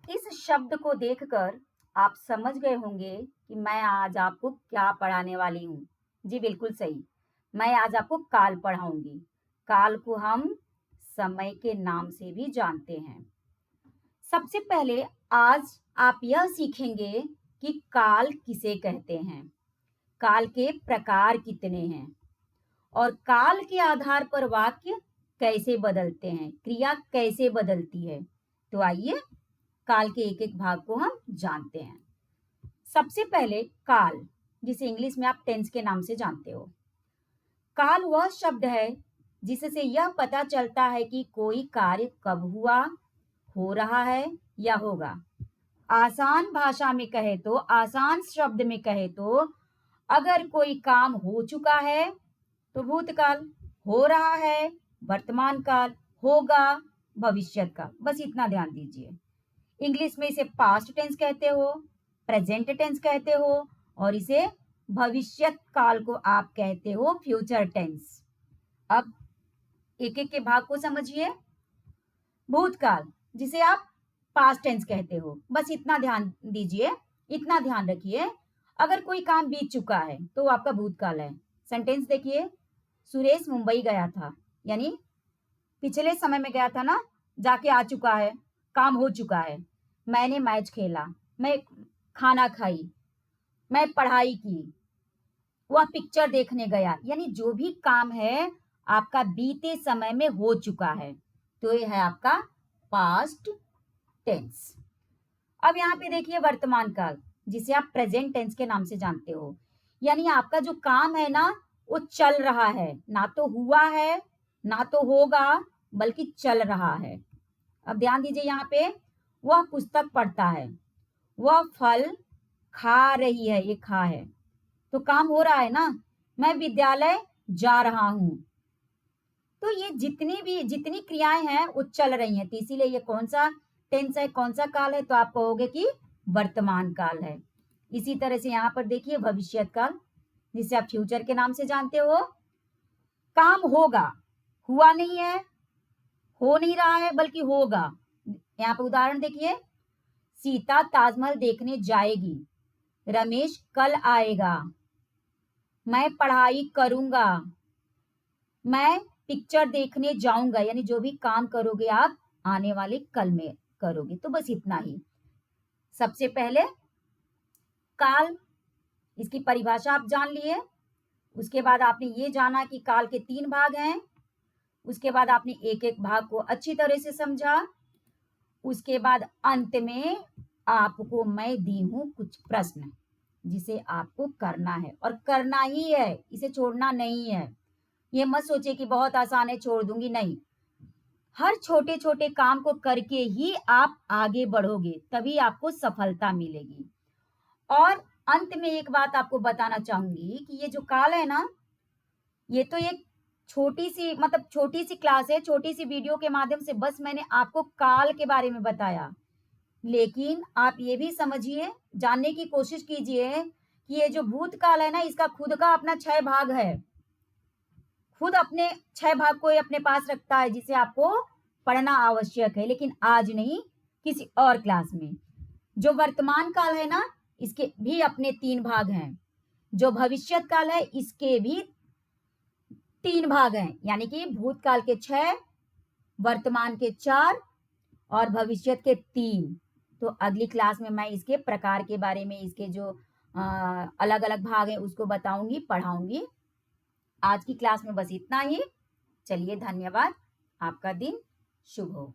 इस शब्द को देखकर आप समझ गए होंगे कि मैं आज आपको क्या पढ़ाने वाली हूँ। जी बिल्कुल सही। मैं आज आपको काल पढ़ाऊंगी। काल को हम समय के नाम से भी जानते हैं। सबसे पहले आज आप यह सीखेंगे कि काल किसे कहते हैं, काल के प्रकार कितने हैं और काल के आधार पर वाक्य कैसे बदलते हैं, क्रिया कैसे बदलती है। तो आइए काल के एक एक भाग को हम जानते हैं। सबसे पहले काल, जिसे इंग्लिश में आप टेंस के नाम से जानते हो। काल वह शब्द है जिससे यह पता चलता है कि कोई कार्य कब हुआ, हो रहा है या होगा। आसान भाषा में कहे तो, आसान शब्द में कहे तो, अगर कोई काम हो चुका है तो भूतकाल, हो रहा है वर्तमान काल, होगा भविष्यत काल। बस इतना ध्यान दीजिए। इंग्लिश में इसे पास्ट टेंस कहते हो, प्रेजेंट टेंस कहते हो और इसे भविष्यत काल को आप कहते हो फ्यूचर टेंस। अब एक एक के भाग को समझिए। भूतकाल, जिसे आप पास्ट टेंस कहते हो, बस इतना ध्यान दीजिए, इतना ध्यान रखिए। अगर कोई काम बीत चुका है तो वो आपका भूतकाल है। सेंटेंस देखिए, सुरेश मुंबई गया था, यानी पिछले समय में गया था ना, जाके आ चुका है, काम हो चुका है। मैंने मैच खेला, मैं खाना खाई, मैं पढ़ाई की, वह पिक्चर देखने गया, यानी जो भी काम है आपका बीते समय में हो चुका है, तो ये है आपका पास्ट टेंस। अब यहाँ पे देखिए वर्तमान काल, जिसे आप प्रेजेंट टेंस के नाम से जानते हो, यानी आपका जो काम है ना वो चल रहा है, ना तो हुआ है ना तो होगा, बल्कि चल रहा है। अब ध्यान दीजिए, यहाँ पे वह पुस्तक पढ़ता है, वह फल खा रही है, ये खा है, तो काम हो रहा है ना। मैं विद्यालय जा रहा हूं, तो ये जितनी क्रियाएं हैं वो चल रही हैं, तो इसीलिए ये कौन सा टेंस है, कौन सा काल है, तो आप कहोगे कि वर्तमान काल है। इसी तरह से यहाँ पर देखिए भविष्यत काल, जिसे आप फ्यूचर के नाम से जानते हो। काम होगा, हुआ नहीं है, हो नहीं रहा है, बल्कि होगा। यहाँ पे उदाहरण देखिए, सीता ताजमहल देखने जाएगी, रमेश कल आएगा, मैं पढ़ाई करूंगा, मैं पिक्चर देखने जाऊंगा, यानी जो भी काम करोगे आप आने वाले कल में करोगे। तो बस इतना ही। सबसे पहले काल, इसकी परिभाषा आप जान लिए। उसके बाद आपने ये जाना कि काल के 3 भाग हैं। उसके बाद आपने एक एक भाग को अच्छी तरह से समझा। उसके बाद अंत में आपको मैं दी हूं कुछ प्रश्न, जिसे आपको करना है और करना ही है, इसे छोड़ना नहीं है। ये मत सोचिए कि बहुत आसान है छोड़ दूंगी, नहीं। हर छोटे छोटे काम को करके ही आप आगे बढ़ोगे, तभी आपको सफलता मिलेगी। और अंत में एक बात आपको बताना चाहूंगी कि ये जो काल है ना, ये तो एक छोटी सी क्लास है, छोटी सी वीडियो के माध्यम से बस मैंने आपको काल के बारे में बताया। लेकिन आप ये भी समझिए, जानने की कोशिश कीजिए कि ये जो भूतकाल है ना, इसका खुद का अपना 6 भाग है। खुद अपने 6 भाग को अपने पास रखता है, जिसे आपको पढ़ना आवश्यक है, लेकिन आज नहीं, किसी और क्लास में। जो वर्तमान काल है ना, इसके भी अपने 3 भाग हैं। जो भविष्यत काल है, इसके भी 3 भाग हैं, यानी कि भूतकाल के 6, वर्तमान के 4 और भविष्यत के 3। तो अगली क्लास में मैं इसके प्रकार के बारे में, इसके जो अलग अलग भाग हैं उसको बताऊंगी, पढ़ाऊंगी। आज की क्लास में बस इतना ही। चलिए, धन्यवाद। आपका दिन शुभ हो।